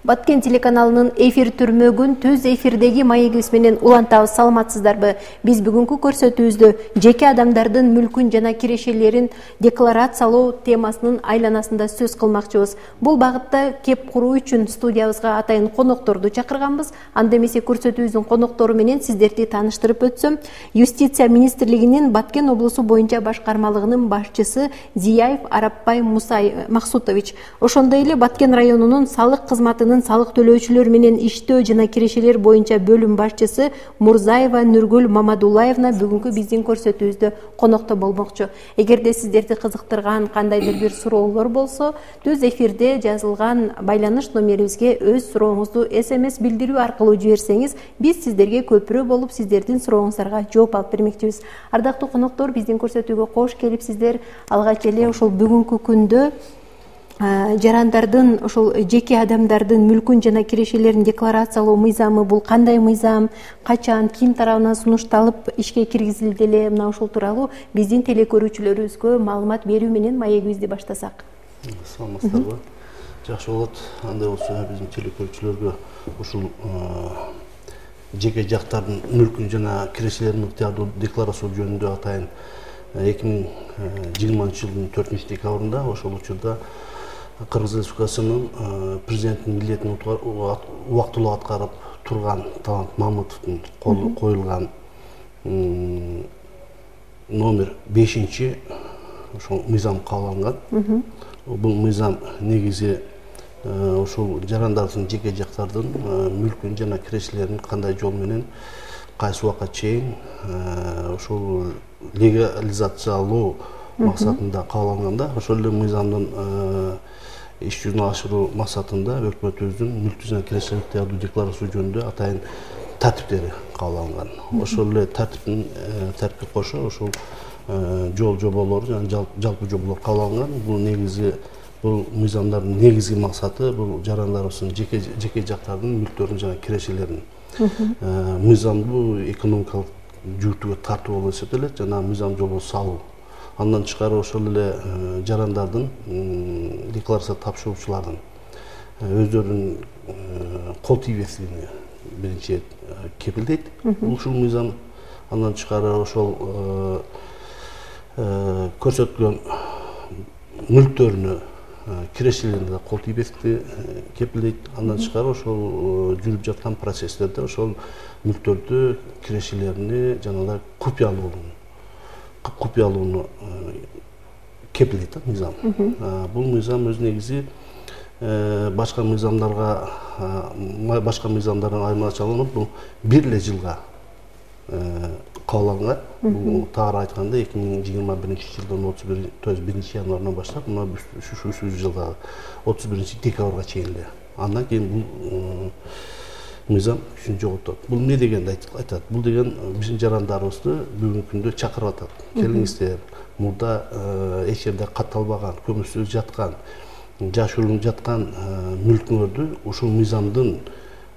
Баткен телеканалынын эфир түрмөгүн түз эфирдеги маегибиз менен улантабыз. Саламатсыздарбы? Биз бүгүнкү көрсөтүүбүздө жеке адамдардын мүлкүн жана кирешелерин декларациялоо темасынын айланасында сөз кылмакчыбыз. Бул багытта кеп куруу үчүн студиябызга атайын конокторду чакырганбыз. Анда эмесе көрсөтүүбүздүн коноктору менен сиздерди тааныштырып өтсөм, Юстиция министрлигинин Баткен облусу боюнча башкармалыгынын башчысы Зияев Арапбай Максутович, ошондой эле Баткен районунун салык кызматынын салык төлөөчүлөр менен иштөө жана кирешелер боюнча бөлүм башчысы Мурзаева Нургүл Мамадулаевна бүгүнкү биздин көрсөтүүбүздө конокто болмокчу. Эгерде сиздерди кызыктырган кандайдыр бир суроолор болсо, түз эфирде жазылган байланыш номерибизге өз сурооңузду СМС билдирүү аркылуу жиберсеңиз, биз сиздерге көпүрө болуп сиздердин сурооңуздарга жооп алып бермекчибиз. Ардактуу коноктор, биздин көрсөтүүгө кош келипсиздер. Алгач эле ошол бүгүнкү күндө жарандардын, ошол жеке адамдардын мүлкүн жана кирешелерин декларациялоо мыйзамы бул кандай мыйзам, качан, ким тарабынан сунушталып ишке киргизилди эле, мына ушул тууралуу биздин телекөрүүчүлөрүбүзгө маалымат берүү менен маегибизди баштасак. Саламатсыздарбы? Жакшы болот. Андай болсо биздин телекөрүүчүлөргө ушул жеке жактардын мүлкүн жана кирешелерин ыктыярдуу декларациялоо жөнүндө атайын 2020 жылдын 4-декабрында ошол учурда Кыргыз Республикасынын президенттин милдетин убактылуу аткарып турган Талант Мамытовдун коюлган номер 5 ошол мыйзам кабыл алынган. Бул мыйзам негизи ошол жарандардын жеке жактардын мүлкүн жана кирешелерин кандай жол менен кайсы убакка чейин ошол легализациялоо максатында кабыл алынганда, ошол эле мыйзамдын иш жүзүнө ашыруу максатында өкмөтүбүздүн мүлкү жана кирешелерин ыктыярдуу декларациялоо жөнүндө атайын тартиптери кабыл алынган. Ошол эле тартипке кошо ошол жол жоболору жана жалпы жоболор кабыл алынган. Бул негизи бул мыйзамдардын негизги максаты бул жарандарыбыздын жеке жактардын мүлктөрүн жана кирешелерин мыйзамдуу экономикалык жүктүүгө тартуу болуп эсептелет жана мыйзам жолу салуу. Андан тышкары ошол эле жарандардын декларация тапшыруучулардын өздөрүнүн кол тийбестигине биринчи кепилдейт ушул мыйзам. Андан тышкары ошол көрсөткөн мүлктөрүнө кирешелерине кол тийбестикти кепилдейт. Андан тышкары ошол жүрүп жаткан процесстерде ошол мүлктөрдү кирешелерине жанагындай купуялоону кепилдейт мыйзам. Бул мыйзам өз негизи башка мыйзамдардан айырмачаланып, бул бир эле жылга кабыл алынган. Бул тагыраак айтканда 2021 жылдын 1 январынан баштап, мына ушу жылдагы 31 декабрга чейин эле. Андан кийин бул мыйзам күчүн жоготот. Бул эмне дегенди айтат? Бул деген биздин жарандарыбызды бүгүнкү күндө чакырып атат. Келиңиздер, мурда эч жерде катталбаган, көмүрсүз жаткан, жашырылып жаткан мүлкүңөрдү ушул мыйзамдын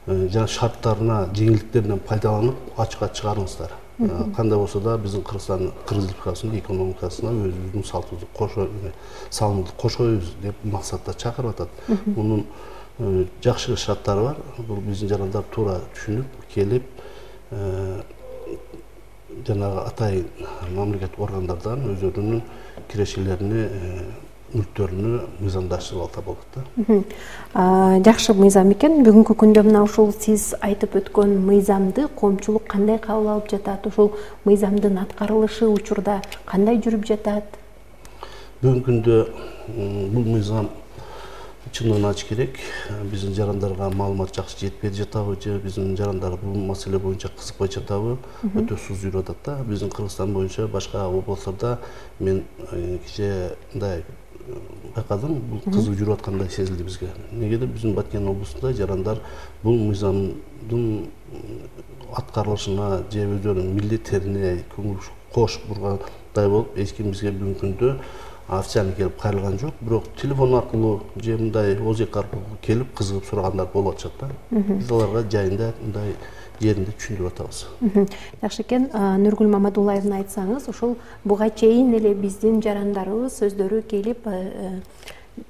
жана шарттарына, жеңилдиктеринен пайдаланып ачыкка чыгарыңыздар. Кандай болсо да биздин Кыргыз Республикасынын экономикасына өзүбүздүн салымды кошобуз деп максатта чакырып атат. Мунун жакшы шарттары бар. Бул биздин жарандар туура түшүнүп келип, жанагы атайын мамлекеттик органдардан өздөрүнүн кирешелерине, мүлктөрүнү мыйзамдаштырып алса болот да. Жакшы мыйзам экен. Бүгүнкү күндө мына ушул сиз айтып өткөн мыйзамды коомчулук кандай кабыл алып жатат? Ушул мыйзамдын аткарылышы учурда кандай жүрүп жатат? Бүгүнкү күндө бул мыйзам чындыгын айтыш керек, биздин жарандарга маалымат жакшы жетпей жатабы же биздин жарандар бул маселе боюнча кызыкпай жатабы, өтө сууз жүрүп атат да. Биздин Кыргызстан боюнча башка областтарда мен киче мындай байкадым, бул кызык жүрүп аткандай сезилди бизге. Негеде биздин Баткен облусунда жарандар бул мыйзамдын аткарылышына же өздөрүнүн милдеттерине көңүл кош бургандай болуп, эч ким бизге бүгүнкү күндө официально келип кайрылган жок. Бирок телефон аркылуу же мындай ОЗЕК аркылуу келип кызыгып сурагандар болуп атышат да. Биз аларга жайында мындай жеринде түшүндүрүп атабыз. Жакшы экен. Нургүл Мамадулаевна айтсаңыз, ошол буга чейин эле биздин жарандарыбыз өздөрү келип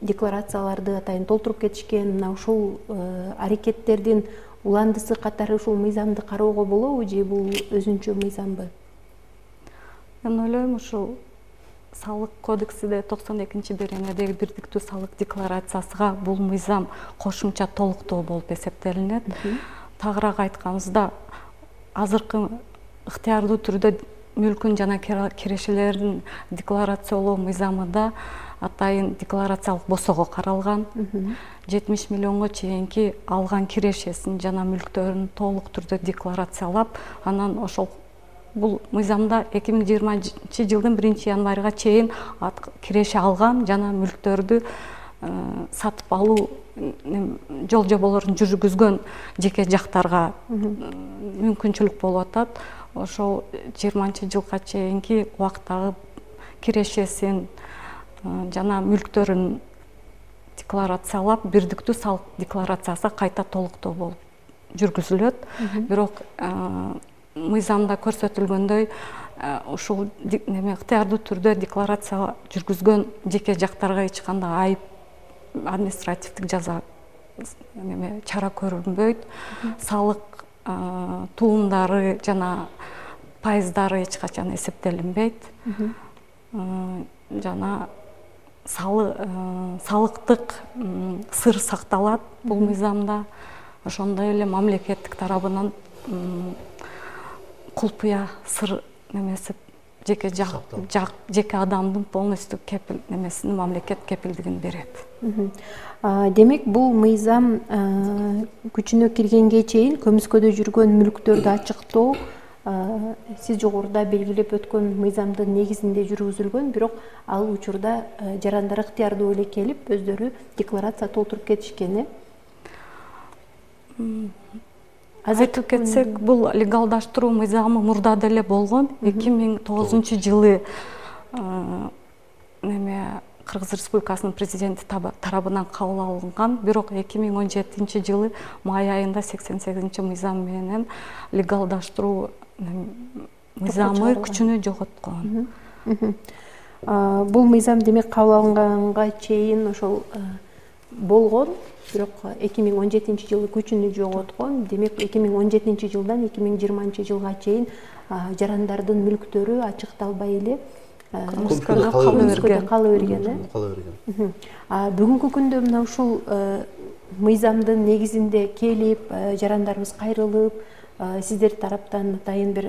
декларацияларды атайын толтуруп кетишкен. Мына ушул аракеттердин уландысы катары ушул мыйзамды кароого болобу же бул өзүнчө мыйзамбы? Мен ойлойм, ушул салык кодексиде 92-беренедеги бирдиктүү салык декларациясыга бул мыйзам кошумча толуктоо болуп эсептелинет. Тагыраак айтканыбызда, азыркы ыктыярдуу түрдө мүлкүн жана кирешелерин декларациялоо мыйзамында атайын декларациялык босого каралган. 70 миллионго чейинки алган кирешесин жана мүлктөрүн толук түрдө декларациялап, анан ошол бул мыйзамда 2020 жылдын 1-январга чейин киреше алган жана мүлктөрдү сатып алуу жол жоболорун жүргүзгөн жеке жактарга мүмкүнчүлүк болуп атат. Ошол 20 жылга чейинки убактагы кирешесин жана мүлктөрүн декларациялап, бирдиктүү салык декларациясы кайта толуктоо болуп жүргүзүлөт. Бирок мыйзамда көрсөтүлгөндөй, ушул ыктыярдуу түрдө декларация жүргүзгөн жеке жактарга эч кандай айып, административдик жаза чара көрүнбөйт. Салык туумдары жана пайыздары эч качан эсептелинбейт. Жана салыктык сыр сакталат бул мыйзамда. Ошондой эле мамлекеттик тарабынан кулпуя сыр немеси жеке адамдын полностью кепил немесин мамлекет кепилдигин берет. Демек бул мыйзам күчүнө киргенге чейин көмүскөдө жүргөн мүлктөрдү ачыктоо сиз жогоруда белгилеп өткөн мыйзамдын негизинде жүргүзүлгөн, бирок ал учурда жарандар ыктыярдуу эле келип өздөрү декларация толтуруп кетишкен. Айтып кетсек, бул легалдаштыруу мыйзамы мурда деле болгон. 2009 жылы Кыргыз Республикасынын президенти тарабынан кабыл алынган, бирок 2017 жылы май айында 88-мыйзам менен легалдаштыруу мыйзамы күчүнө жоготкон. Бул мыйзам демек кабыл алынганга чейин ошол болгон, бирок 2017 жылы күчүнө жоготкон. Демек 2017 жылдан 2020 жылга чейин жарандардын мүлктөрү ачыкталбай эле көмүскөдө кала берген. Бүгүнкү күндө мына ушул мыйзамдын негизинде келип, жарандарыбыз кайрылып, сиздер тараптан атайын бир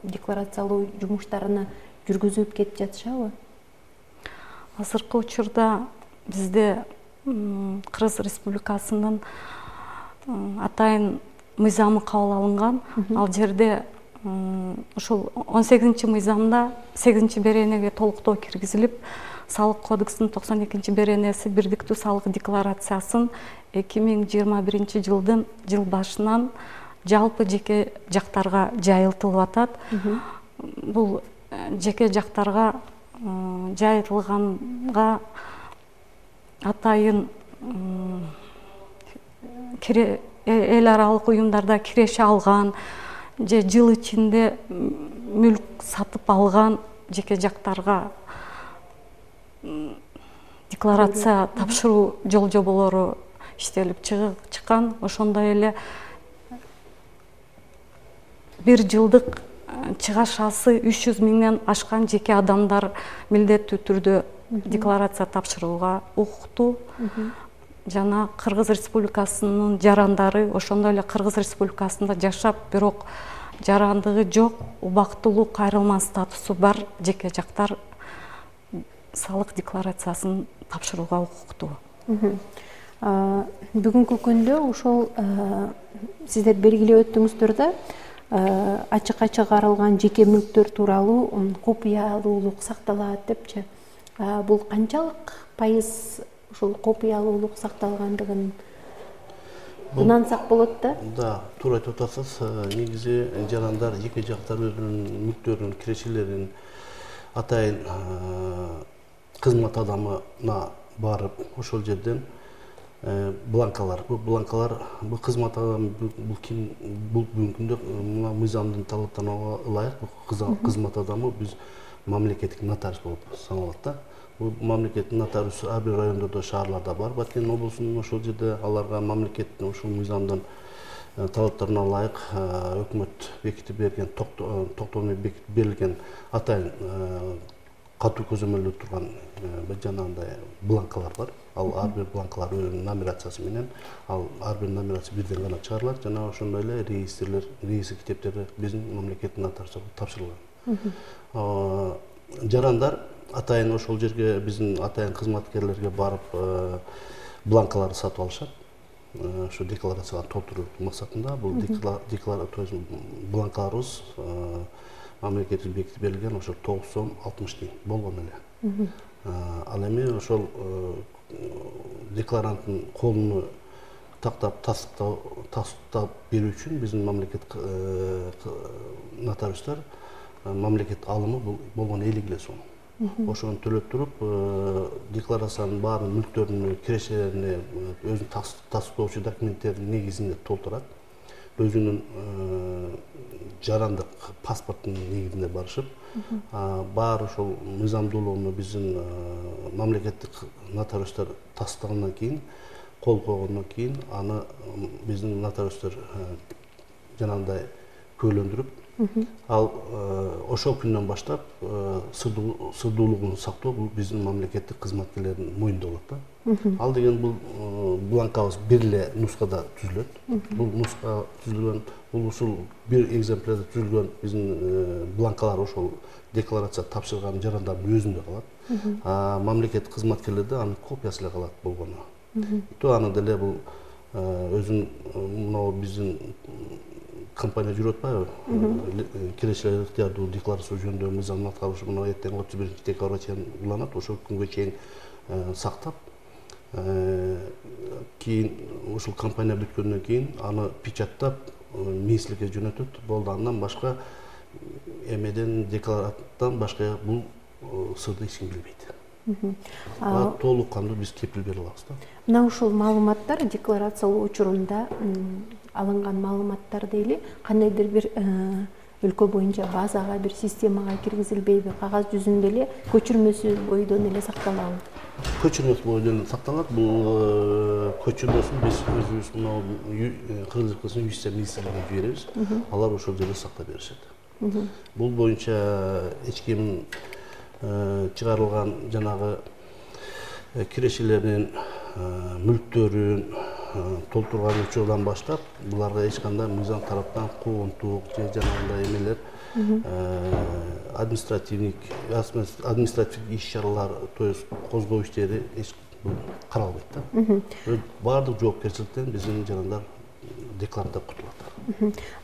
декларациялоо жумуштарына жүргүзүп кетип жатышабы? Азыркы учурда бизде Кыргыз Республикасынын атайын мыйзамы кабыл алынган. Ал жерде ушул 18-мыйзамда 8-беренеге толуктоо киргизилип, салык кодексинин 92-беренеси бирдиктүү салык декларациясын 2021 жылдын жыл башынан жалпы жеке жактарга жайылтылып атат. Бул жеке жактарга жайылтылганга атайын эл аралык уюмдарда киреше алган же жыл ичинде мүлк сатып алган жеке жактарга декларация тапшыруу жол жоболору иштелип чыккан. Ошондой эле бир жылдык чыгашасы 300 миңден ашкан жеке адамдар милдеттүү түрдө декларация тапшырууга укуктуу. Жана Кыргыз Республикасынын жарандары, ошондой эле Кыргыз Республикасында жашап, бирок жарандыгы жок, убактылуу кайрылма статусу бар жеке жактар салык декларациясын тапшырууга укуктуу. Бүгүнкү күндө ошол сиздер белгилеп өттүңүздөр да, ачык каралган жеке мүлктөр тууралуу копиялуулук сакталат депчи. Бул канчалык пайыз ушул копиялуулук сакталгандыгын ынансак болот да? Да, туура айтып атасыз. Негизи жарандар жеке жактар өзүнүн мүлктөрүнүн, кирешелерин атайын кызмат адамына барып, ошол жерден бланкалар, бул кызмат адам, бул ким, бул бүгүнкү күндө мына мыйзамдын талаптарына ылайык кызмат адамы биз мамлекеттик нотариус болуп саналат да. Бул мамлекеттин нотариусу ар бир райондордо, шаарларда бар. Баткен облусунун ошол жерде аларга мамлекеттин ушул мыйзамдын талаптарына ылайык өкмөт бекитип берген, токтомой бекитип берилген атайын катуу көзөмөлдө турган жанагындай бланкалар бар. Ал ар бир бланкалар өзүнүн номерациясы менен, ал ар бир номерация бирден гана чыгарылат. Жана ошондой эле реестр китептери биздин мамлекеттин нотариусуна тапшырылган. Жарандар атайын ошол жерге биздин атайын кызматкерлерге барып бланкаларды сатып алышат. Ошо декларацияга толтуруу максатында бул бланкаларыбыз мамлекеттик бекитип берилген ошо 9 сом 60 тиын болгон эле. Ал эми ошол декларанттын колуну тактап тастыктап берүү үчүн биздин мамлекет нотариустар мамлекет алымы болгон 50 сом. Ошону төлөп туруп, декларациянын баарын мүлктөрүнүн кирешелерине өзүнүн тастыктоочу документтеринин негизинде толтурат. Өзүнүн жарандык паспорттун негизинде барышып, баары ошол мыйзамдуулугуну биздин мамлекеттик нотариустар тастыгандан кийин, кол койгондон кийин, аны биздин нотариустар жанагындай күбөлөндүрүп, ал ошол күндөн баштап сырдуулугун сактоо бул биздин мамлекеттик кызматкерлердин мойнунда болот да. Ал деген бул бланкабыз бир эле нускада түзүлөт. Бул нуска түзүлгөн, бул ушул бир экземплярда түзүлгөн биздин бланкалар ошол декларация тапшырган жарандардын өзүндө калат. Мамлекеттик кызматкерлерде анын копиясы эле калат болгону. Аны деле бул өзүн мына биздин компания жүрүп атпайбы? Кирешелер ыктыярдуу декларация жөнүндө мыйзамды аткарушы мына эртең 31-декабрга чейин уланат. Ошол күнгө чейин сактап, кийин ушул компания бүткөндөн кийин аны печаттап министрликке жөнөтөт. Болду, андан башка эмеден деклараттан башка бул сырды эч ким билбейт. Толук кандуу биз кепил бере алабыз да. Мына ушул маалыматтар декларациялоо учурунда алынган маалыматтар дейли, кандайдыр бир өлкө боюнча базага, бир системага киргизилбейби? Кагаз жүзүндө эле көчүрмөсү бойдон эле сакталабы? Көчүрмөсү бойдон сакталат. Бул көчүрмөсүн биз өзүбүз мына Кыргыз Республикасынын юстиция министрлигине жиберебиз. Алар ошол жерде сактап беришет. Бул боюнча эч ким чыгарылган жанагы кирешелердин мүлктөрүн толтурган учурдан баштап буларга эч кандай мыйзам тараптан куугунтук же жанагындай эмелер, административдик иш-чаралар, то есть козгоо иштери эч каралбайт да. Баардык жоопкерчиликтен биздин жарандар деклараттап кутулат.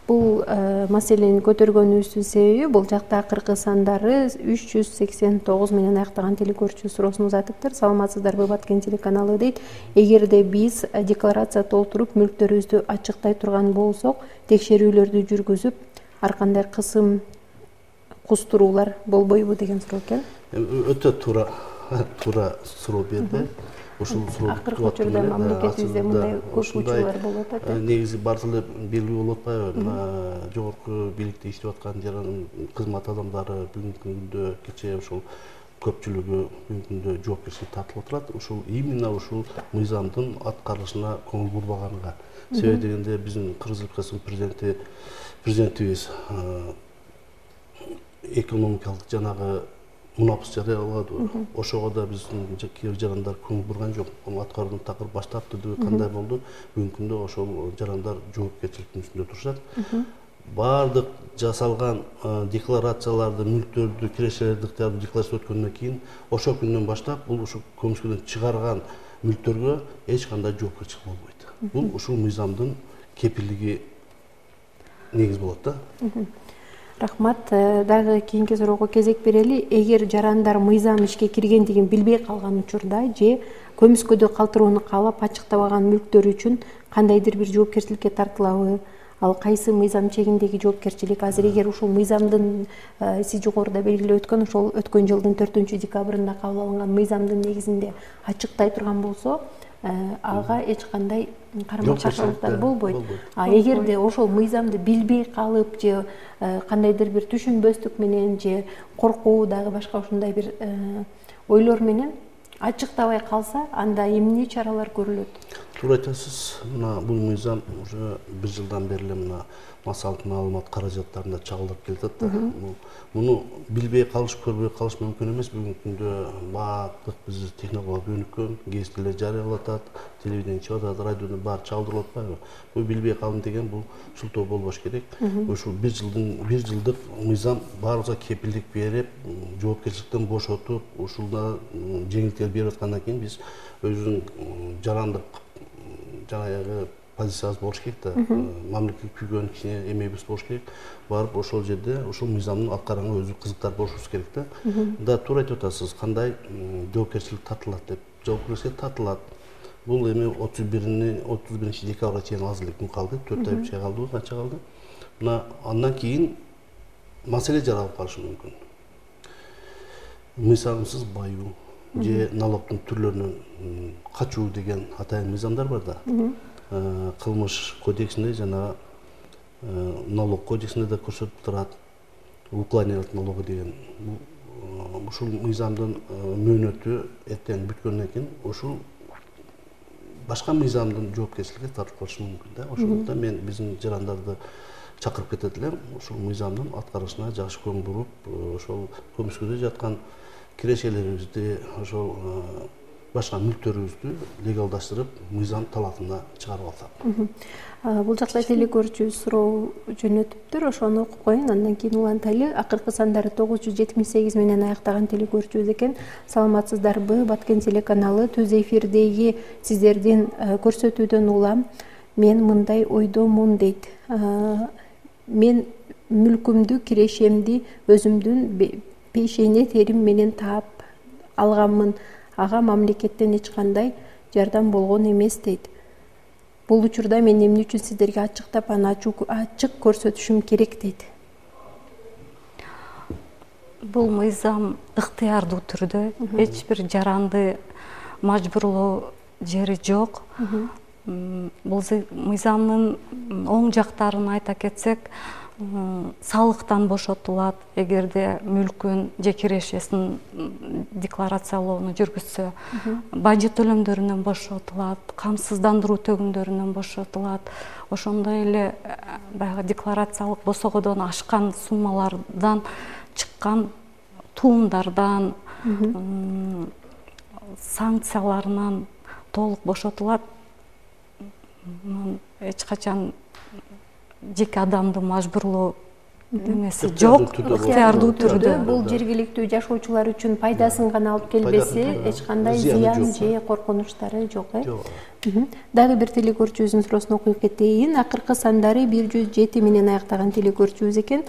Бул маселени көтөргөнүбүздүн себеби бул жакта акыркы сандары 389 менен аяктаган телекөрүүчү суроосун узатыптыр. Саламатсыздарбы, Баткен телеканалы дейт. Эгерде биз декларация толтуруп мүлктөрүбүздү ачыктай турган болсок, текшерүүлөрдү жүргүзүп, ар кандай кысым кустуруулар болбойбу деген суроо экен. Өтө туура суроо берди. Ушул суроо акыркы учурда мамлекетибизде мындай көп учурлар болуп атат. Негизи баары эле белгилүү болуп атпайбы? Жогорку бийликте иштеп аткан жаран кызмат адамдары бүгүнкү күндө кечээ ушул көпчүлүгү бүгүнкү күндө жоопкерчиликке тартылып отурат. Ушул именно ушул мыйзамдын аткарылышына көңүл бурбаганга. Себеби дегенде биздин Кыргыз Республикасынын президентибиз экономикалык жанагы мунапыс жарыялагады. Ошого да биздин кээ бир жарандар көңүл бурган жок. Аны аткаруудан такыр баштаптыр деп кандай болду? Бүгүнкү күндө ошол жарандар жоопкерчиликтин үстүндө турушат. Баардык жасалган декларацияларды, мүлктөрдү, кирешелерди декларация өткөндөн кийин, ошол күндөн баштап бул ушул көмүскөдөн чыгарган мүлктөргө эч кандай жоопкерчилик болбойт. Бул ушул мыйзамдын кепилдиги негиз болот да. Рахмат. Дагы кийинки суроого кезек берели. Эгер жарандар мыйзам ишке киргендигин билбей калган учурда же көмүскөдө калтырууну каалап ачыктабаган мүлктөр үчүн кандайдыр бир жоопкерчиликке тартылабы? Ал кайсы мыйзам чегиндеги жоопкерчилик? Азыр эгер ушул мыйзамдын сиз жогоруда белгилеп өткөн ошол өткөн жылдын 4-декабрында кабыл алынган мыйзамдын негизинде ачыктай турган болсо, ага эч кандай карама-каршылыктар болбойт. Эгерде ошол мыйзамды билбей калып же кандайдыр бир түшүнбөстүк менен же коркуу дагы башка ушундай бир ойлор менен ачыктабай калса, анда эмне чаралар көрүлөт? Туура айтасыз. Мына бул мыйзам уже 1 жылдан бери мына массалык маалымат каражаттарында чагылдырып келатат. Муну билбей калыш, көрбөй калыш мүмкүн эмес. Бүгүнкү күндө баардык биз технология өнүккөн, гезиттелер жарыялап атат, телевидение чыгып атат, радиону баары чагылдырып атпайбы? Бул билбей калдым деген бул шылтоо болбош керек. Ушул 1 жылдык мыйзам баарыбызга кепилдик берип, жоопкерчиликтен бошотуп, ушулда жеңилдиктер берип аткандан кийин биз өзүнүн жарандык жанагы позициябыз болуш керек да, мамлекеттик күйгөн кичине эмебиз болуш керек. Барып ошол жерде ушул мыйзамдын аткарганга өзү кызыктар болушубуз керек да. Да, туура айтып атасыз, кандай жоопкерчилик тартылат деп. Жоопкерчилик тартылат. Бул эми 31 декабрга чейин аз эле күн калды, 4 ай чейин калды, канча калды. Мына андан кийин маселе жаралып калышы мүмкүн. Мыйзамсыз баюу же налогдун түрлөрүнөн качуу деген атайын мыйзамдар бар да. Кылмыш кодексинде жана налог кодексинде да көрсөтүп турат. Уклонение от налога деген. Ушул мыйзамдын мөөнөтү эртең бүткөндөн кийин ушул башка мыйзамдын жоопкерчиликке тартып калышы мүмкүн да. Ошондуктан мен биздин жарандарды чакырып кетет элем, ушул мыйзамдын аткарышына жакшы көңүл буруп, ошол көмүскөдө жаткан кирешелерибизди, ошол башка мүлктөрүбүздү легалдаштырып, мыйзам талаатына чыгарып алсак. Бул жакта телекөрүүчү суроо жөнөтүптүр, ошону окуп коеюн, андан кийин улантайлы. Акыркы сандары 978 менен аяктаган телекөрүүчүбүз экен. Саламатсыздарбы? Баткен телеканалы түз эфирдеги сиздердин көрсөтүүдөн улам мен мындай ойдомун дейт. Мен мүлкүмдү, кирешемди өзүмдүн пейшене терим менен таап алганмын. Ага мамлекеттен эч кандай жардам болгон эмес дейт. Бул учурда мен эмне үчүн сиздерге ачыктап аны ачык көрсөтүшүм керек дейт. Бул мыйзам ыктыярдуу түрдө, эч бир жаранды мажбурлоо жери жок. Бул мыйзамдын оң жактарын айта кетсек, салыктан бошотулат, эгерде мүлкүн же кирешесин декларациялоону жүргүзсө, бажы төлөмдөрүнөн бошотулат, камсыздандыруу төгүмдөрүнөн бошотулат. Ошондой эле баягы декларациялык босогодон ашкан суммалардан чыккан туумдардан, санкцияларынан толук бошотулат. Эч качан жеке адамды мажбурлоо эмеси жок, ыктыярдуу түрдө. Бул жергиликтүү жашоочулар үчүн пайдасын гана алып келбесе, эч кандай зыян же коркунучтары жок, Дагы бир телекөрүүчүбүздүн суроосун окуп кетейин. Акыркы сандары 107 менен аяктаган телекөрүүчүбүз экен.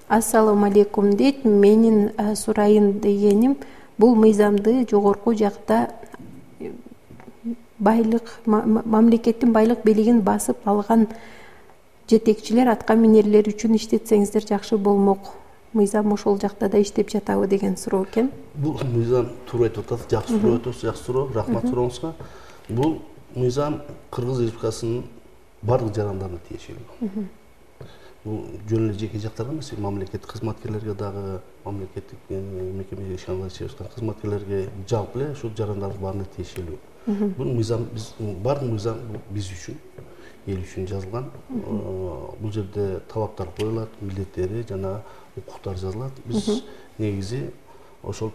Ассаламу алейкум дейт. Менин сурайын дегеним, бул мыйзамды жогорку жакта мамлекеттин байлык бийлигин басып алган жетекчилер, атка минерлер үчүн иштетсеңиздер жакшы болмок. Мыйзам ошол жакта да иштеп жатабы деген суроо экен. Бул мыйзам туура айтып атасыз, жакшы суроо айтасыз, жакшы суроо, рахмат сурооңузга. Бул мыйзам Кыргыз Республикасынын бардык жарандарына тиешелүү. Бул жөн эле жеке жактарга эмес, мамлекеттик кызматкерлерге дагы, мамлекеттик мекемеде иштеп аткан кызматкерлерге, жалпы эле ушул жарандардын баарына тиешелүү. Бул мыйзам бардык мыйзам биз үчүн, эл үчүн жазылган. Бул жерде талаптар коюлат, милдеттери жана укуктар жазылат. Биз негизи ошол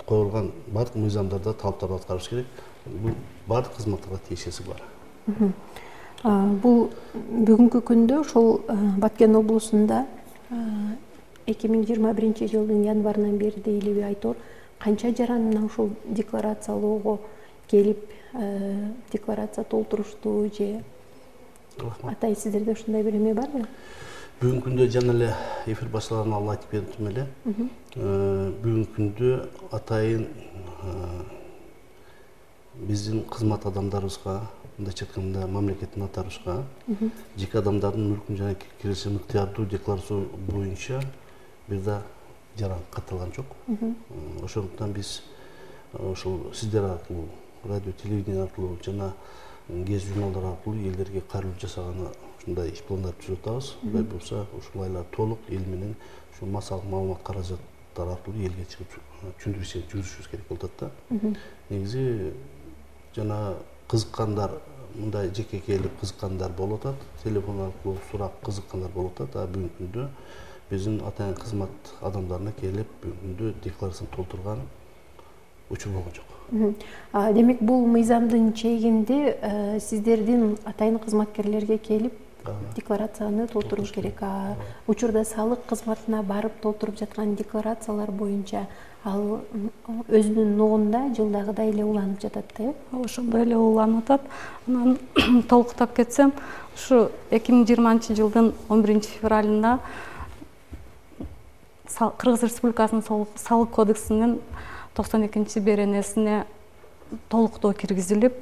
коюлган бардык мыйзамдарда талаптарды аткарыш керек. Бул бардык кызматтарга тиешеси бар. Бул бүгүнкү күндө ошол Баткен облусунда 2021 жылдын январынан бери дейли Айтор канча жаран мына ушул декларациялоого келип декларация толтурушту же атай сиздерде ушундай бир эме барбы? Бүгүнкү күндө жана эле эфир башлагандан алып айтып бердим эле. Бүгүнкү күндө атайын биздин кызмат адамдарыбызга, мындайча айтканда мамлекеттин атарыбызга жеке адамдардын мүлкүн жана кирешесин ыктыярдуу декларация боюнча бир да жаран катталган жок. Ошондуктан биз ошол сиздер аркылуу, радио, телевидение аркылуу жана гез журналдар аркылуу элдерге кайрылуу жасаганы ушундай иш пландарды түзүп атабыз. Кудай буюрса ушул айлар толук эл менен ушу массалык маалымат каражат маалыматтар аркылуу элге чыгып жүрүшүбүз керек болуп атат да. Негизи жана кызыккандар, мындай жеке келип кызыккандар болуп атат, телефон аркылуу сурап кызыккандар болуп атат. Бүгүнкү күндө биздин атайын кызмат адамдарына келип бүгүнкү күндө декларацияны толтурган учур болгон жок. Демек бул мыйзамдын чегинде сиздердин атайын кызматкерлерге келип декларацияны толтуруу керек. Учурда салык кызматына барып толтуруп жаткан декларациялар боюнча ал өзүнүн ногунда жылдагыдай эле уланып жатат да, э? Ошондой эле уланып атат. Анан толуктап кетсем, ушу 2020 жылдын 11 февралында Кыргыз Республикасынын салык кодексинин 92 беренесине толуктоо киргизилип,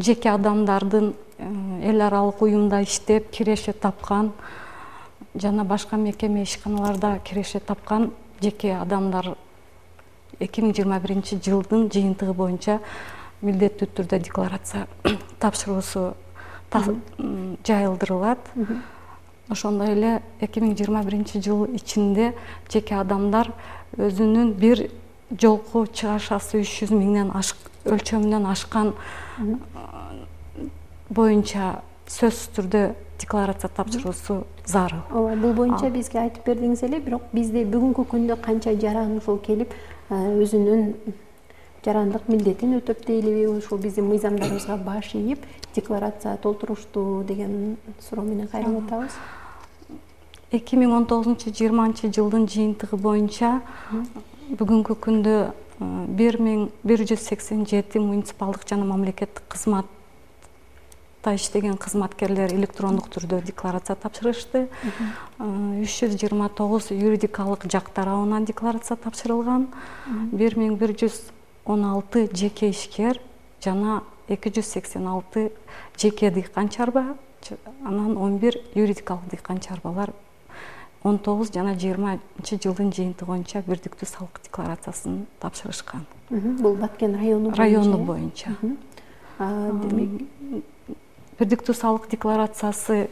жеке адамдардын эл аралык уюмда иштеп киреше тапкан жана башка мекеме ишканаларда киреше тапкан жеке адамдар 2021 жылдын жыйынтыгы боюнча милдеттүү түрдө декларация тапшыруусу жайылдырылат. Ошондой эле 2021 жыл ичинде жеке адамдар өзүнүн бир жолку чыгашасы 300 миңден өлчөмүнөн ашкан боюнча сөзсүз түрдө декларация тапшыруусу зарыл. Бул боюнча бизге айтып бердиңиз эле, бирок бизде бүгүнкү күндө канча жаран ушул келип өзүнүн жарандык милдетин өтөп дейлиби, ушул биздин мыйзамдарыбызга баш ийип декларация толтурушту деген суроо менен кайрылып атабыз. 2019-20 жылдын жыйынтыгы боюнча бүгүнкү күндө 1187 муниципалдык жана мамлекеттик кызматта иштеген кызматкерлер электрондук түрдө декларация тапшырышты. 329 юридикалык жак тарабынан декларация тапшырылган. 1116 жеке ишкер жана 286 жеке дыйкан чарба, анан 11 юридикалык дыйкан чарбалар 19 жана 20 жылдын жыйынтыгы боюнча бирдиктүү салык декларациясын тапшырышкан. Бул Баткен району боюнча. Демек бирдиктүү салык декларациясы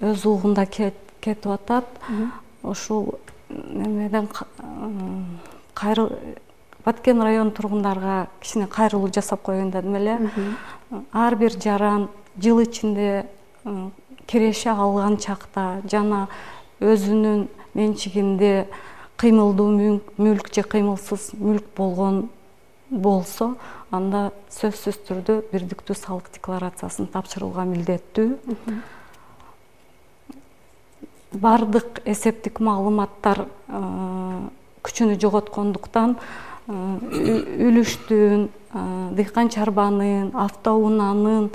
өз угунда кетип атат. Ушул немеден Баткен район тургундарга кичине кайрылуу жасап койгон дедим эле. Ар бир жаран жыл ичинде киреше алган чакта жана өзүнүн менчигинде кыймылдуу мүлк же кыймылсыз мүлк болгон болсо, анда сөзсүз түрдө бирдиктүү салык декларациясын тапшырууга милдеттүү. Бардык эсептик маалыматтар күчүнү жоготкондуктан үлүштүн, дыйкан чарбанын, автоунаанын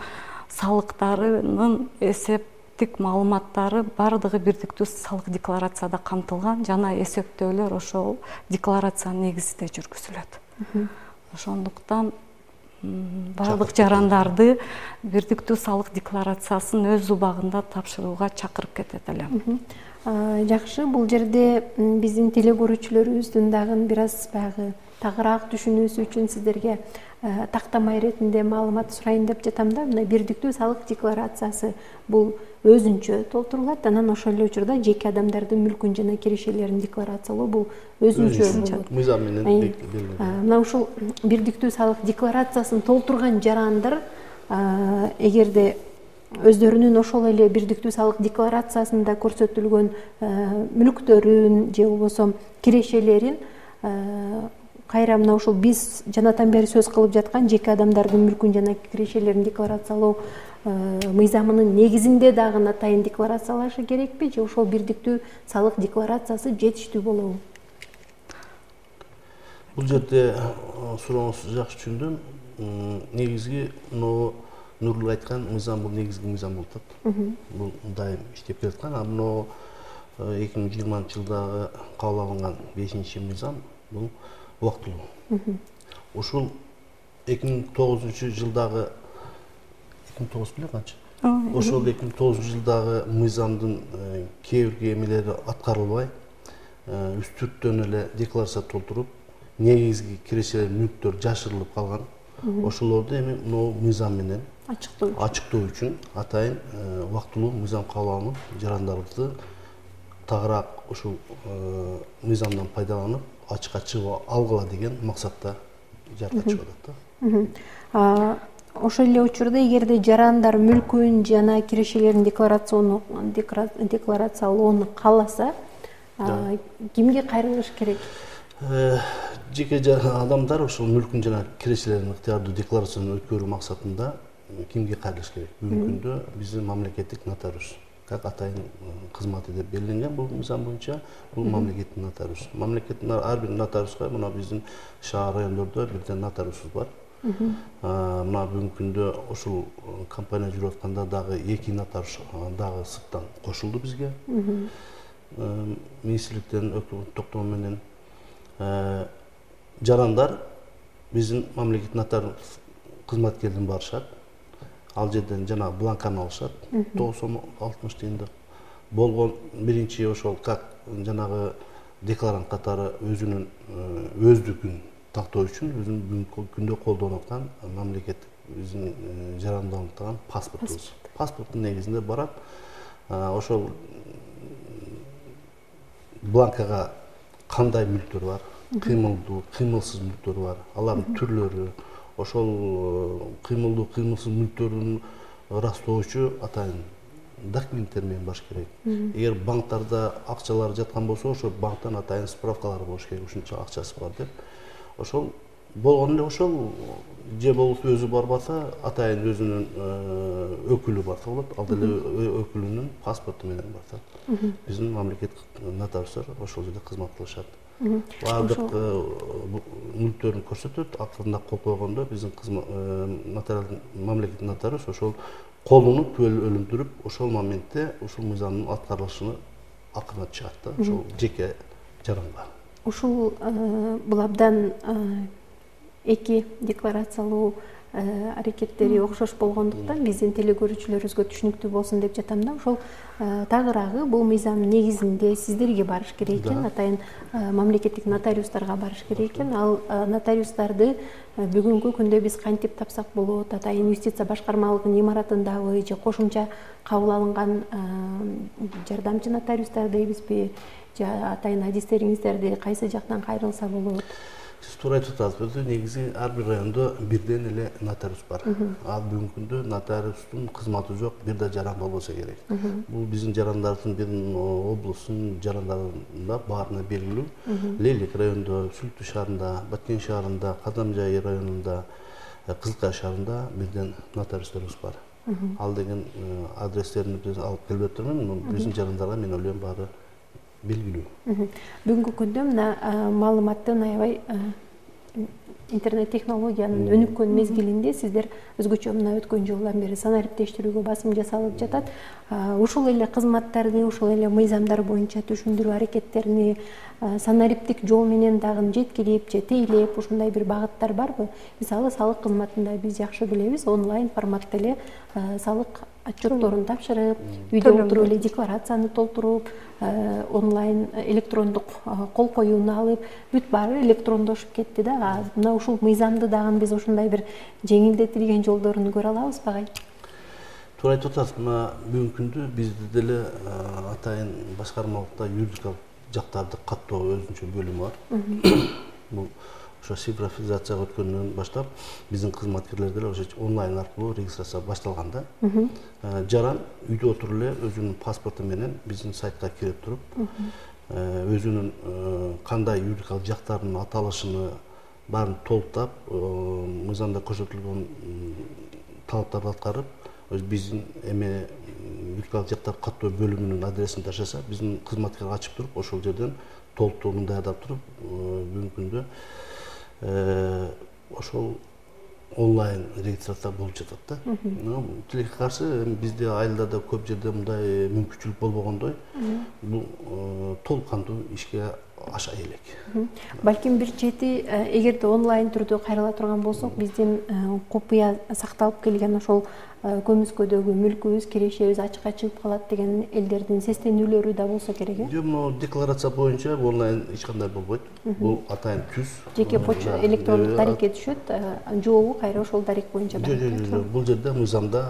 салыктарынын эсептик маалыматтары бардыгы бирдиктүү салык декларацияда камтылган жана эсептөөлөр ошол декларациянын негизинде жүргүзүлөт. Ошондуктан бардык жарандарды бирдиктүү салык декларациясын өз убагында тапшырууга чакырып кетет элем. Жакшы, бул жерде биздин теле көрүүчүлөрүбүздүн дагы бир аз баягы тагыраак түшүнүүсү үчүн сиздерге тактама иретинде маалымат сурайын деп жатам да. Мына бирдиктүү салык декларациясы бул өзүнчө толтурулат, анан ошол эле учурда жеке адамдардын мүлкүн жана кирешелерин декларациялоо бул өзүнчө мыйзам менен белгиленген. Мына ушул бирдиктүү салык декларациясын толтурган жарандар эгерде өздөрүнүн ошол эле бирдиктүү салык декларациясында көрсөтүлгөн мүлктөрүн же болбосо кирешелерин кайра мына ушул биз жанатан бери сөз кылып жаткан жеке адамдардын мүлкүн жана кирешелерин декларациялоо мыйзамынын негизинде дагы атайын декларациялашы керекпи же ошол бирдиктүү салык декларациясы жетиштүү болобу? Бул жерде сурооңузду жакшы түшүндүм. Негизги Нурлук айткан мыйзам бул негизги мыйзам болуп атат. Бул дайым иштеп келаткан. А мына 2020 жылдагы кабыл алынган 5-мыйзам бул убактылуу. Ушул 2009 жылдагы 2009 беле канча? Ошол 2009 жылдагы мыйзамдын кээ бир эмелери аткарылбай, үстүрттөн эле декларация толтуруп, негизги кирешелер мүлктөр жашырылып калган. Ошолорду эми мына мыйзам менен ачыктоо үчүн атайын убактылуу мыйзам кабыл алынып, жарандарыбызды тагыраак ушул мыйзамдан пайдаланып ачыкка чыгып алгыла деген максатта жарыка чыгып атат да. Ошол эле учурда эгерде жарандар мүлкүн жана кирешелерин декларациялоону кааласа, кимге кайрылыш керек? Жеке адамдар ошол мүлкүн жана кирешелерин ыктыярдуу декларацияны өткөрүү максатында кимге кайрылыш керек? Бүгүнкү күндө биздин мамлекеттик нотариус как атайын кызматы деп белгиленген бул мыйзам боюнча, бул мамлекеттик нотариус. Мамлекеттик ар бир нотариуска мына биздин шаар райондордо бирден нотариусубуз бар. Мына бүгүнкү күндө ушул компания жүрүп атканда дагы 2 нотариус дагы сырттан кошулду бизге. Министрликтен өкмөт токтому менен жарандар биздин мамлекеттик нотариус кызматкерден барышат. Ал жерден жана бланканы алышат. 9 сом 60 тыйындык. Болгон биринчи ошол как жанагы декларант катары өзүнүн өздүгүн тактоо үчүн өзүнүн бүгүнкү күндө колдонуп аткан мамлекеттик биздин жарандалган паспортубуз. Паспорттун негизинде барат. Ошол бланкага кандай мүлктөр бар, кыймылдуу, кыймылсыз мүлктөр бар, алардын түрлөрү, ошол кыймылдуу, кыймылсыз мүлктөрдүн ырастоочу атайын документтер менен баш керек. Эгер банктарда акчалар жаткан болсо, ошол банктан атайын справкалар болуш керек, ушунча акчасы бар деп. Ошол болгон эле ошол же болбосо өзү барбаса, атайын өзүнүн өкүлү барса болот, ал деле өкүлүнүн паспорту менен барса. Биздин мамлекеттик нотариустар ошол жерде кызмат кылышат. Бардык мүлктөрүн көрсөтөт, акырында кол койгондо биздин мамлекеттик нотариус ошол колунуп өлүндүрүп, ошол моментте ушул мыйзамдын аткарылышына акырына чыгат да, ошол жеке жаранга. Ушул бул абдан эки декларациялоо аракеттери окшош болгондуктан биздин телекөрүүчүлөрүбүзгө түшүнүктүү болсун деп жатам да. Ошол тагыраагы бул мыйзам негизинде сиздерге барыш керек экен, атайын мамлекеттик нотариустарга барыш керек экен. Ал нотариустарды бүгүнкү күндө биз кантип тапсак болот? Атайын юстиция башкармалыгынын имаратындабы же кошумча кабыл алынган жардамчы нотариустар дейбизби? Же атайын адистериңиздерди кайсы жактан кайрылса болот? Сиз туура айтып атасыз. Негизи ар бир райондо бирден эле нотариус бар. Ал бүгүнкү күндө нотариустун кызматы жок, бир да жаран болбосо керек. Бул биздин жарандардын биздин облустун жарандарында баарына белгилүү. Лейлек районунда, Сүлүттүү шаарында, Баткен шаарында, Кадамжай районунда, Кызылкая шаарында бирден нотариустарыбыз бар. Ал деген адрестерин биз алып келип атырмын. Биздин жарандарга мен ойлойм баары белгилүү. Бүгүнкү күндө мына маалыматтын аябай интернет технологиянын өнүккөн мезгилинде сиздер өзгөчө мына өткөн жылдан бери санариптештирүүгө басым жасалып жатат. Ушул эле кызматтарды, ушул эле мыйзамдар боюнча түшүндүрүү аракеттерини санариптик жол менен дагы жеткирип же тейлеп ушундай бир багыттар барбы? Мисалы салык кызматында биз жакшы билебиз, онлайн форматта эле салык отчетторун тапшырып, үйдө отуруп эле декларацияны толтуруп, онлайн электрондук кол коюуну алып, бүт баары электрондошуп кетти да. Мына ушул мыйзамды дагы биз ушундай бир жеңилдетилген жолдорун көрө алабызбы агай? Туура айтып атасыз. Мына бүгүнкү күндө бизде деле атайын башкармалыкта юридикалык жактарды каттоо өзүнчө бөлүмү бар. Бул ошо цифровизацияга өткөндөн баштап биздин кызматкерлер деле ошо онлайн аркылуу регистрация башталган да. Жаран үйдө отуруп эле өзүнүн паспорту менен биздин сайтка кирип туруп, өзүнүн кандай юридикалык жактарынын аталышыны баарын толуктап, мыйзамда көрсөтүлгөн талаптарды аткарып, биздин юридикалык жактар каттоо бөлүмүнүн адресин ташаса, биздин кызматкер ачып туруп, ошол жерден толуктууну даярдап туруп, бүгүнкү күндө ошол онлайн регистрация болуп жатат да. Тилекке каршы бизде айылдарда көп жерде мындай мүмкүнчүлүк болбогондой, бул толук кандуу ишке аша элек. Балким бир чети, эгерде онлайн түрдө кайрыла турган болсок, биздин купуя сакталып келген ошол көмүскөдөгү мүлкүбүз, кирешебиз ачыкка чыгып калат деген элдердин сестенүүлөрү да болсо керек э? Жок, могу декларация боюнча онлайн эч кандай болбойт. Бул атайын түз. Жеке почта электрондук дарекке түшөт, жообу кайра ошол дарек боюнча барат. Жок, бул жерде мыйзамда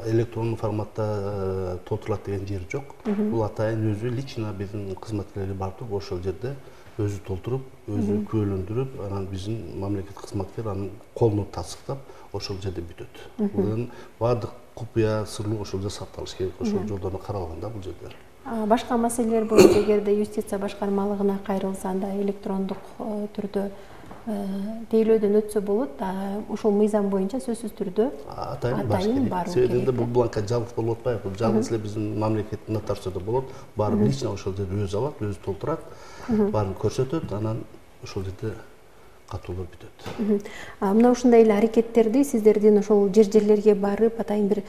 электрондук форматта толтурулат деген жери жок. Бул атайын өзү лично биздин кызматкерлер барып туруп ошол жерде өзү толтуруп, өзү күбөлөндүрүп, анан биздин мамлекет кызматкер анын колуна тастыктап ошол жерде бүтөт. Бул баардык купуя сырлуу ошол жерде сакталыш керек. Ошол жолдорду каралганда бул жерде. Башка маселелер боюнча эгерде юстиция башкармалыгына кайрылса, анда электрондук түрдө тейлөөдөн өтсө болот. Ошол мыйзам боюнча сөзсүз түрдө атайын баруу керек. Себеби бул бланка жалгыз болуп атпайбы. Бул жалгыз эле биздин мамлекеттик нотариусда болот. Баары лично ошол жерде өзү алат, өзү толтурат, баарын көрсөтөт, анан ошол жерде катуулар бүтөт. Мына ушундай эле аракеттерди сиздердин ошол жерлерге барып, атайын бир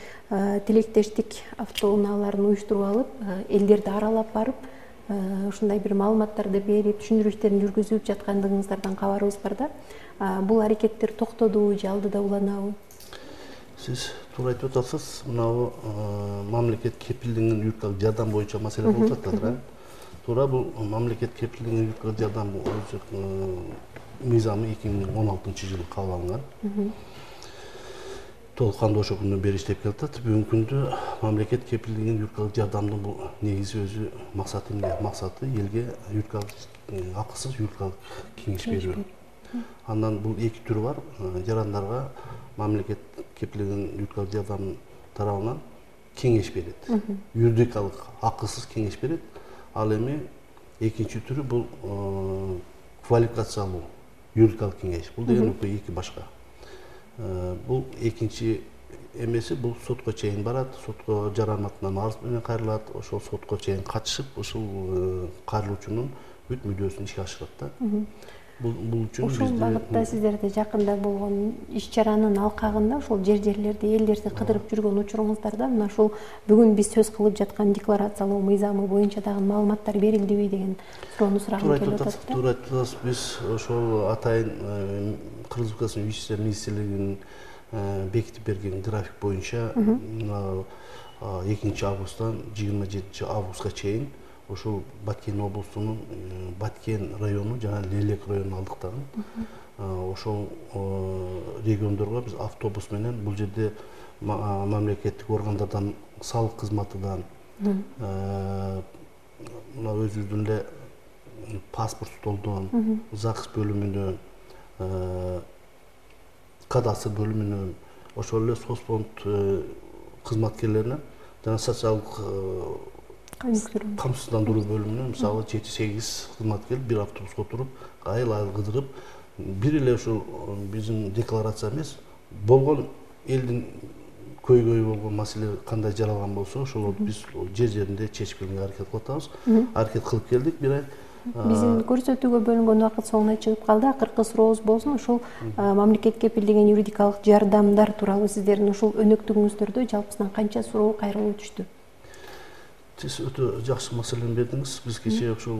тилектештик автоунааларын уюштуруп алып, элдерди аралап барып, ушундай бир маалыматтарды берип, түшүндүрүштөрүн жүргүзүп жаткандыгыңыздардан кабарыбыз бар да. Бул аракеттер токтодубу же алдыда уланабы? Сиз туура айтып атасыз. Мынабу мамлекет кепилденген юридикалык жардам боюнча маселе болуп жатат. Туура, бул мамлекет кепилденген юридикалык жардам мыйзамы 2016-жылы кабыл алынган. Толук кандуу ошол күндөн бери иштеп келатат. Бүгүнкү күндө мамлекет кепилденген юридикалык жардамдын бул негизи өзү максаты эмне? Максаты элге юридикалык акысыз юридикалык кеңеш берүү. Андан бул эки түрү бар. Жарандарга мамлекет кепилденген юридикалык жардам тарабынан кеңеш берет. Юридикалык акысыз кеңеш берет. Ал эми экинчи түрү бул квалификациялуу юридикалык кеңеш. Бул деген эки башка. Бул экинчи эмеси бул сотко чейин барат, сотко жаран атынан арыз менен кайрылат, ошол сотко чейин катышып, ошол кайрылуучунун бүт мүдөөсүн ишке ашырат да. Бул үчүн ушул багытта сиздерде жакында болгон иш-чаранын алкагында ошол жерлерди, элдерди кыдырып жүргөн учуруңуздарда мына ушул бүгүн биз сөз кылып жаткан декларациялоо мыйзамы боюнча дагы маалыматтар берилдиби деген суроону сурагым келип атат. Туура айтасыз. Биз ошол атайын Кыргыз Республикасынын Юстиция министрлигинин бекитип берген график боюнча 2 августтан 27 августка чейин ошол Баткен облусунун Баткен району жана Лелек районун алдыктарын ошол региондорго биз автобус менен бул жерде мамлекеттик органдардан, салык кызматынан, мына өзүбүздүн эле паспорт столдон, ЗАГС бөлүмүнөн, кадастр бөлүмүнөн, ошол эле соцфонд кызматкерлеринен жана социалдык камсыздандыруу бөлүмүнөн мисалы 7-8 кызматкер бир автобуска отуруп, айыл кыдырып, бир эле ушул биздин декларация эмес, болгон элдин көйгөй болгон маселе кандай жаралган болсо, ошолорду биз жер жеринде чечип келгенге аракет кылып атабыз. Аракет кылып келдик, бир ай. Биздин көрсөтүүгө бөлүнгөн убакыт соңуна чыгып калды. Акыркы сурообуз болсун, ушул мамлекет кепилдеген юридикалык жардамдар тууралуу сиздердин ушул өнөктүгүңүздөрдө жалпысынан канча суроо кайрылуу түштү? Сиз өтө жакшы маселени бердиңиз. Биз кечээ ушул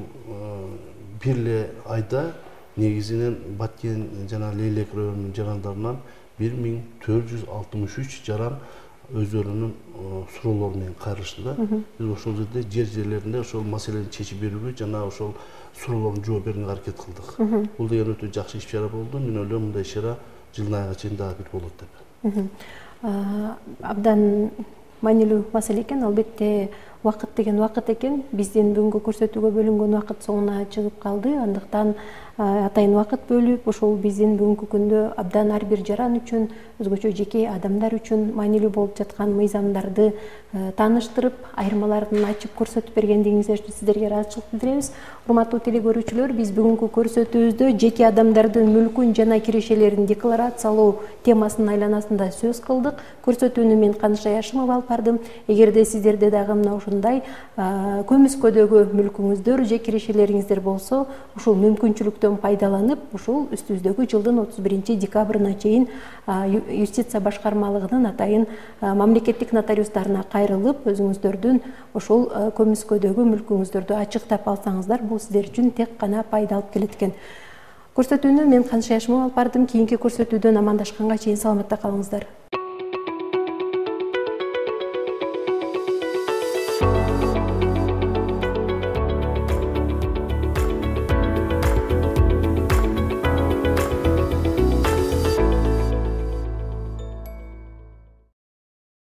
бир эле айда негизинен Баткен жана Лейлек районунун жарандарынан 1463 жаран өздөрүнүн суроолору менен кайрылышты да. Биз ошол жерде жерлеринде ошол маселени чечип берүүгө жана ошол суроолордун жооп берүүгө аракет кылдык. Бул деген өтө жакшы иш-чара болду. Мен ойлойм мындай иш-чара жылдын айга чейин дагы бүт болот деп. Абдан маанилүү маселе экен. Албетте убакыт деген убакыт экен. Биздин бүгүнкү көрсөтүүгө бөлүнгөн убакыт соңуна чыгып калды. Андыктан атайын убакыт бөлүп, ошол биздин бүгүнкү күндө абдан ар бир жаран үчүн, өзгөчө жеке адамдар үчүн маанилүү болуп жаткан мыйзамдарды тааныштырып, айырмаларын ачып көрсөтүп бергендигиңиз үчүн сиздерге ыраазычылык билдиребиз. Урматтуу телекөрүүчүлөр, биз бүгүнкү көрсөтүүбүздө жеке адамдардын мүлкүн жана кирешелерин декларациялоо темасынын айланасында сөз кылдык. Көрсөтүүнү мен Канышай Ашимова алып бардым. Эгерде сиздерде дагы мына ушундай көмүскөдөгү мүлкүңүздөр же кирешелериңиздер болсо, ушул мүмкүнчүлүктөн пайдаланып, ушул үстүбүздөгү жылдын 31 декабрына чейин юстиция башкармалыгынын атайын мамлекеттик нотариустарына кайрылып, өзүңүздөрдүн ошол көмүскөдөгү мүлкүңүздөрдү ачыктап алсаңыздар, бул сиздер үчүн тек гана пайда алып келет экен. Көрсөтүүнү мен Канышай Ашимова алып бардым. Кийинки көрсөтүүдөн амандашканга чейин саламатта калыңыздар.